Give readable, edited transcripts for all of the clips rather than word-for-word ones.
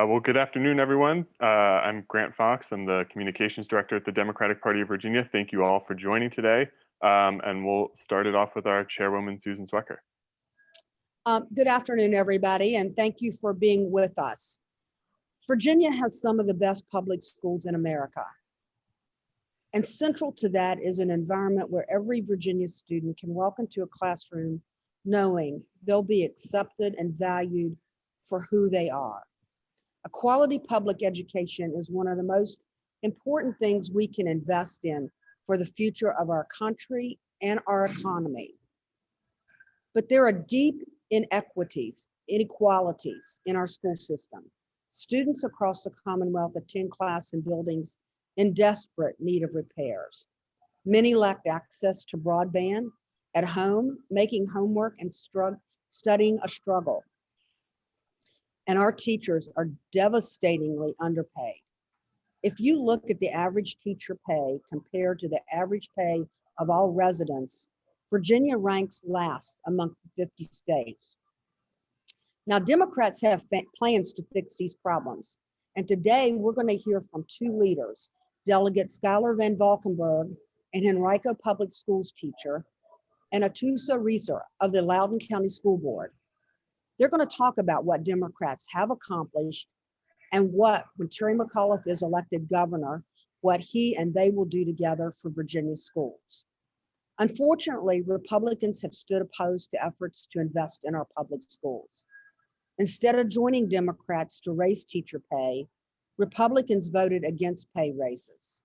Well, good afternoon, everyone. I'm Grant Fox. I'm the Communications Director at the Democratic Party of Virginia. Thank you all for joining today. And we'll start it off with our Chairwoman, Susan Zwecker. Good afternoon, everybody, and thank you for being with us. Virginia has some of the best public schools in America. And central to that is an environment where every Virginia student can walk into a classroom knowing they'll be accepted and valued for who they are. A quality public education is one of the most important things we can invest in for the future of our country and our economy. But there are deep inequities, inequalities in our school system. Students across the Commonwealth attend class in buildings in desperate need of repairs. Many lack access to broadband at home, making homework and studying a struggle. And our teachers are devastatingly underpaid. If you look at the average teacher pay compared to the average pay of all residents, Virginia ranks last among the 50 states. Now, Democrats have plans to fix these problems. And today we're going to hear from two leaders, Delegate Schuyler Van Valkenburg, an Henrico Public Schools teacher, and Atusa Reeser of the Loudoun County School Board. They're going to talk about what Democrats have accomplished and what, when Terry McAuliffe is elected governor, what he and they will do together for Virginia schools. Unfortunately, Republicans have stood opposed to efforts to invest in our public schools. Instead of joining Democrats to raise teacher pay, Republicans voted against pay raises.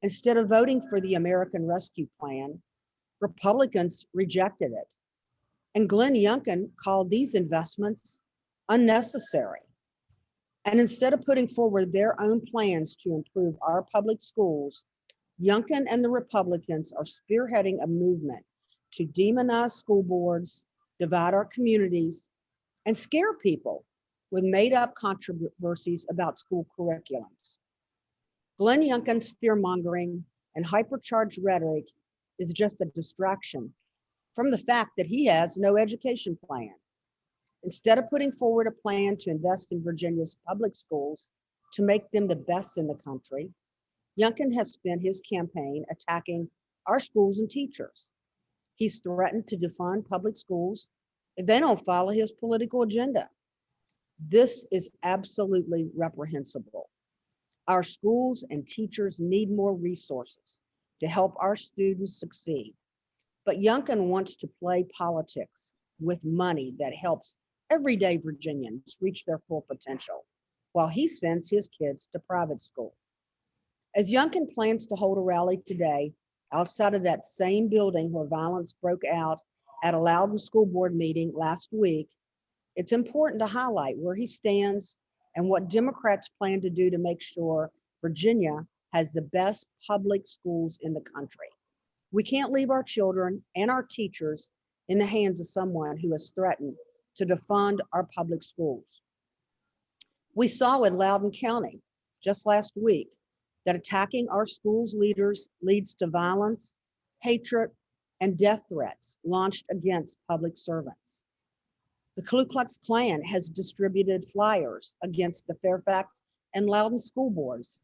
Instead of voting for the American Rescue Plan, Republicans rejected it. And Glenn Youngkin called these investments unnecessary. And instead of putting forward their own plans to improve our public schools, Youngkin and the Republicans are spearheading a movement to demonize school boards, divide our communities, and scare people with made-up controversies about school curriculums. Glenn Youngkin's fear-mongering and hypercharged rhetoric is just a distraction from the fact that he has no education plan. Instead of putting forward a plan to invest in Virginia's public schools to make them the best in the country, Youngkin has spent his campaign attacking our schools and teachers. He's threatened to defund public schools if they don't follow his political agenda. This is absolutely reprehensible. Our schools and teachers need more resources to help our students succeed. But Youngkin wants to play politics with money that helps everyday Virginians reach their full potential, while he sends his kids to private school. As Youngkin plans to hold a rally today outside of that same building where violence broke out at a Loudoun School Board meeting last week, it's important to highlight where he stands and what Democrats plan to do to make sure Virginia has the best public schools in the country. We can't leave our children and our teachers in the hands of someone who has threatened to defund our public schools. We saw in Loudoun County just last week that attacking our schools' leaders leads to violence, hatred, and death threats launched against public servants. The Ku Klux Klan has distributed flyers against the Fairfax and Loudoun school boards.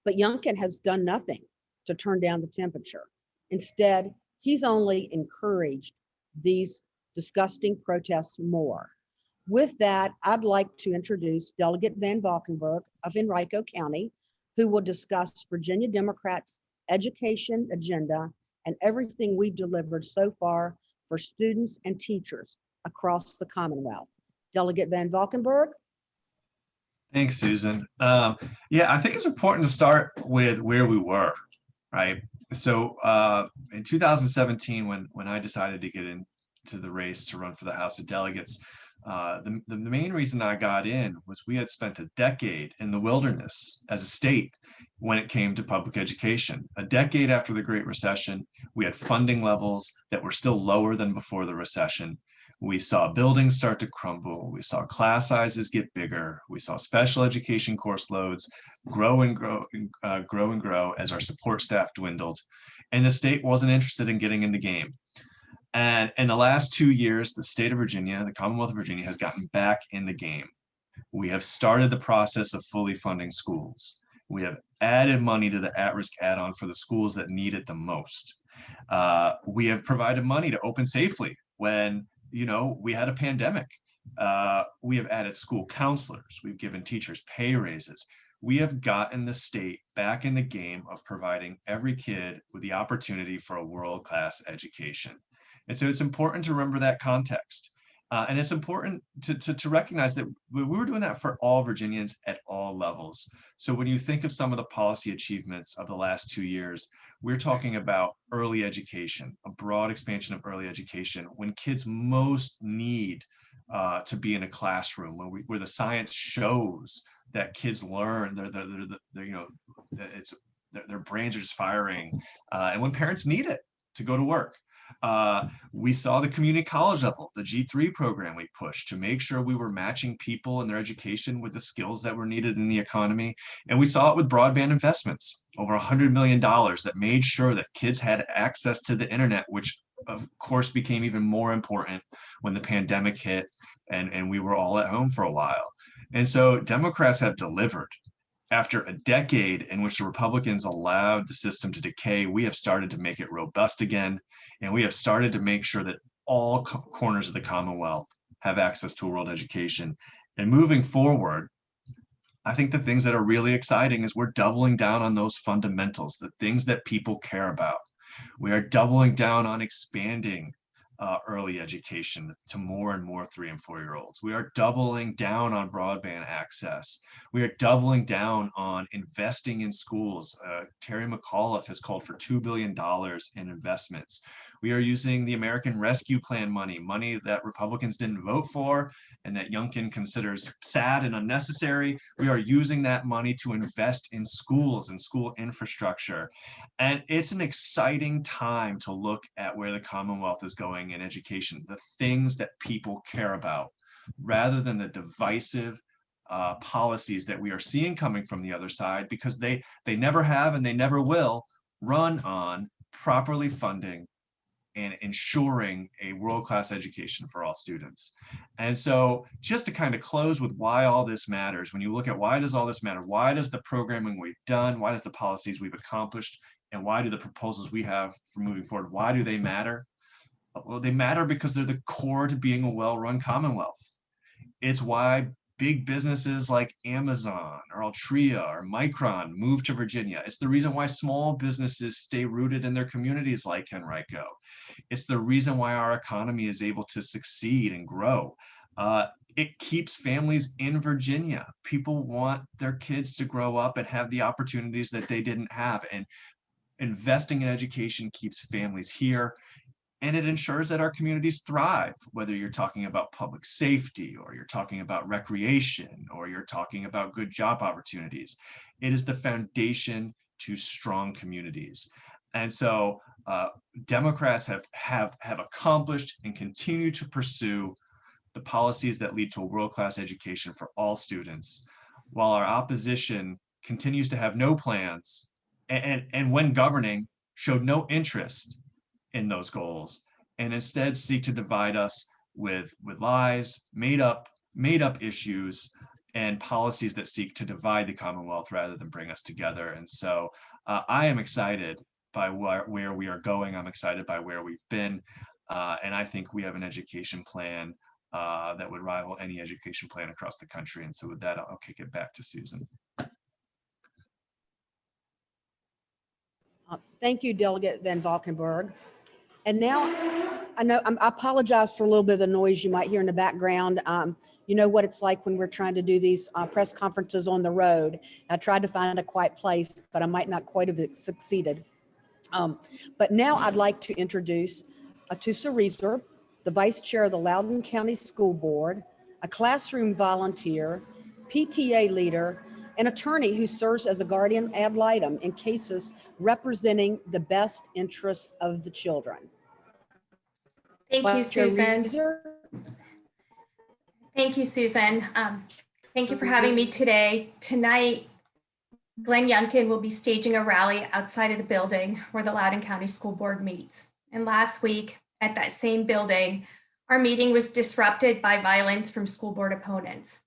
But Youngkin has done nothing to turn down the temperature. Instead, he's only encouraged these disgusting protests more. With that, I'd like to introduce Delegate Van Valkenburg of Henrico County, who will discuss Virginia Democrats' education agenda and everything we've delivered so far for students and teachers across the Commonwealth. Delegate Van Valkenburg. Thanks, Susan. Yeah, I think it's important to start with where we were, right? So in 2017, when I decided to get into the race to run for the House of Delegates, the main reason I got in was we had spent a decade in the wilderness as a state when it came to public education. A decade after the Great Recession, we had funding levels that were still lower than before the recession. We saw buildings start to crumble. We saw class sizes get bigger. We saw special education course loads grow and grow as our support staff dwindled. And the state wasn't interested in getting in the game. And in the last 2 years, the state of Virginia, the Commonwealth of Virginia, has gotten back in the game. We have started the process of fully funding schools. We have added money to the at-risk add-on for the schools that need it the most. We have provided money to open safely when, we had a pandemic. We have added school counselors. We've given teachers pay raises. We have gotten the state back in the game of providing every kid with the opportunity for a world-class education. And so it's important to remember that context. And it's important to recognize that we were doing that for all Virginians at all levels. So when you think of some of the policy achievements of the last 2 years, we're talking about early education, a broad expansion of early education when kids most need to be in a classroom, where the science shows that kids learn, their brains are just firing, and when parents need it to go to work. We saw the community college level, the G3 program we pushed to make sure we were matching people in their education with the skills that were needed in the economy. And we saw it with broadband investments, over $100 million that made sure that kids had access to the internet, which of course became even more important when the pandemic hit and we were all at home for a while. And so Democrats have delivered. After a decade in which the Republicans allowed the system to decay, we have started to make it robust again. And we have started to make sure that all corners of the Commonwealth have access to a world education. And moving forward, I think the things that are really exciting is we're doubling down on those fundamentals, the things that people care about. We are doubling down on expanding early education to more and more 3 and 4 year olds. We are doubling down on broadband access. We are doubling down on investing in schools. Terry McAuliffe has called for $2 billion in investments. We are using the American Rescue Plan money that Republicans didn't vote for and that Youngkin considers sad and unnecessary. We are using that money to invest in schools and school infrastructure. And it's an exciting time to look at where the Commonwealth is going in education, the things that people care about, rather than the divisive policies that we are seeing coming from the other side, because they never have and they never will run on properly funding and ensuring a world-class education for all students. And so just to kind of close with why all this matters, when you look at why does all this matter, why does the programming we've done, why does the policies we've accomplished, and why do the proposals we have for moving forward, why do they matter? Well, they matter because they're the core to being a well-run Commonwealth. It's why big businesses like Amazon or Altria or Micron move to Virginia. It's the reason why small businesses stay rooted in their communities like Henrico. It's the reason why our economy is able to succeed and grow. It keeps families in Virginia. People want their kids to grow up and have the opportunities that they didn't have. And investing in education keeps families here. And it ensures that our communities thrive, whether you're talking about public safety or you're talking about recreation or you're talking about good job opportunities. It is the foundation to strong communities. And so Democrats have accomplished and continue to pursue the policies that lead to a world-class education for all students, while our opposition continues to have no plans and when governing showed no interest in those goals, and instead seek to divide us with lies, made up issues, and policies that seek to divide the Commonwealth rather than bring us together. And so I am excited by where we are going. I'm excited by where we've been. And I think we have an education plan that would rival any education plan across the country. And so with that, I'll kick it back to Susan. Thank you, Delegate Van Valkenburg. And now, I apologize for a little bit of the noise you might hear in the background. You know what it's like when we're trying to do these press conferences on the road. I tried to find a quiet place, but I might not quite have succeeded. But now I'd like to introduce Atusa Reeser, the Vice Chair of the Loudoun County School Board, a classroom volunteer, PTA leader, an attorney who serves as a guardian ad litem in cases representing the best interests of the children. Thank you, Susan. Reeser. Thank you, Susan. Thank you for having me today. Tonight, Glenn Youngkin will be staging a rally outside of the building where the Loudoun County School Board meets. And last week at that same building, our meeting was disrupted by violence from school board opponents.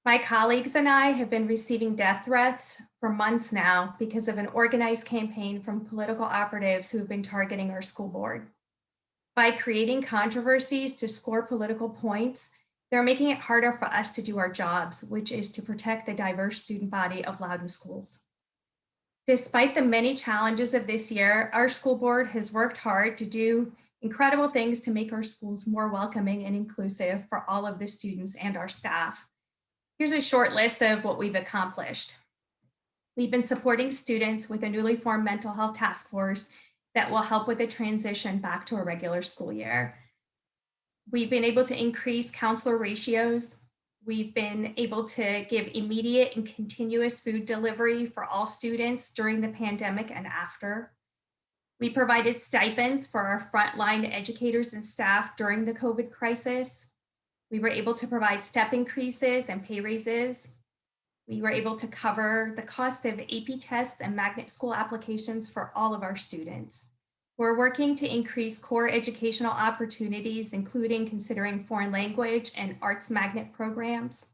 My colleagues and I have been receiving death threats for months now because of an organized campaign from political operatives who have been targeting our school board. By creating controversies to score political points, they're making it harder for us to do our jobs, which is to protect the diverse student body of Loudoun schools. Despite the many challenges of this year, our school board has worked hard to do incredible things to make our schools more welcoming and inclusive for all of the students and our staff. Here's a short list of what we've accomplished. We've been supporting students with a newly formed mental health task force that will help with the transition back to a regular school year. We've been able to increase counselor ratios. We've been able to give immediate and continuous food delivery for all students during the pandemic and after. We provided stipends for our frontline educators and staff during the COVID crisis. We were able to provide step increases and pay raises. We were able to cover the cost of AP tests and magnet school applications for all of our students. We're working to increase core educational opportunities, including considering foreign language and arts magnet programs.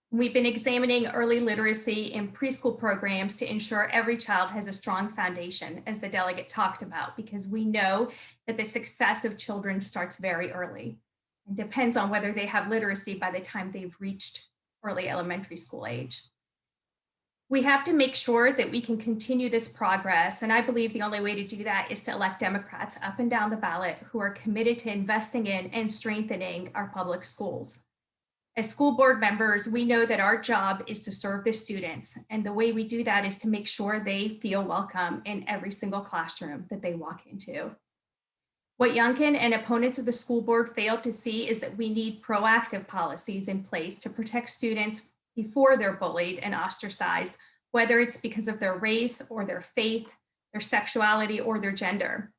We've been examining early literacy in preschool programs to ensure every child has a strong foundation, as the delegate talked about, because we know that the success of children starts very early and depends on whether they have literacy by the time they've reached early elementary school age. We have to make sure that we can continue this progress, and I believe the only way to do that is to elect Democrats up and down the ballot who are committed to investing in and strengthening our public schools. As school board members, we know that our job is to serve the students, and the way we do that is to make sure they feel welcome in every single classroom that they walk into. What Youngkin and opponents of the school board failed to see is that we need proactive policies in place to protect students before they're bullied and ostracized, whether it's because of their race or their faith, their sexuality, or their gender.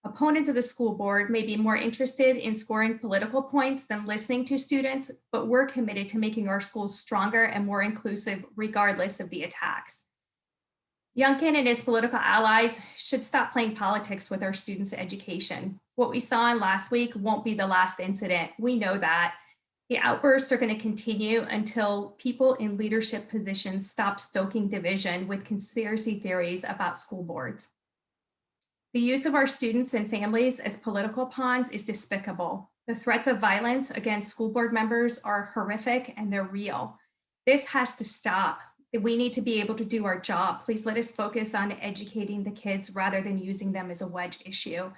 Opponents of the school board may be more interested in scoring political points than listening to students, but we're committed to making our schools stronger and more inclusive regardless of the attacks. Youngkin and his political allies should stop playing politics with our students' education. What we saw in last week won't be the last incident. We know that. The outbursts are going to continue until people in leadership positions stop stoking division with conspiracy theories about school boards. The use of our students and families as political pawns is despicable. The threats of violence against school board members are horrific and they're real. This has to stop. We need to be able to do our job. Please let us focus on educating the kids rather than using them as a wedge issue.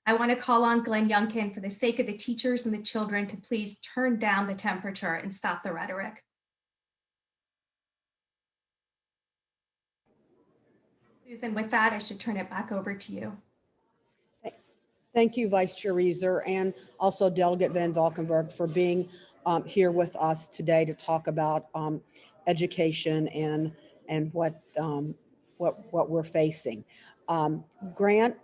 I want to call on Glenn Youngkin, for the sake of the teachers and the children, to please turn down the temperature and stop the rhetoric. Susan, with that, I should turn it back over to you. Thank you, Vice Chair Reeser, and also Delegate Van Valkenburg for being here with us today to talk about education and what we're facing. Grant,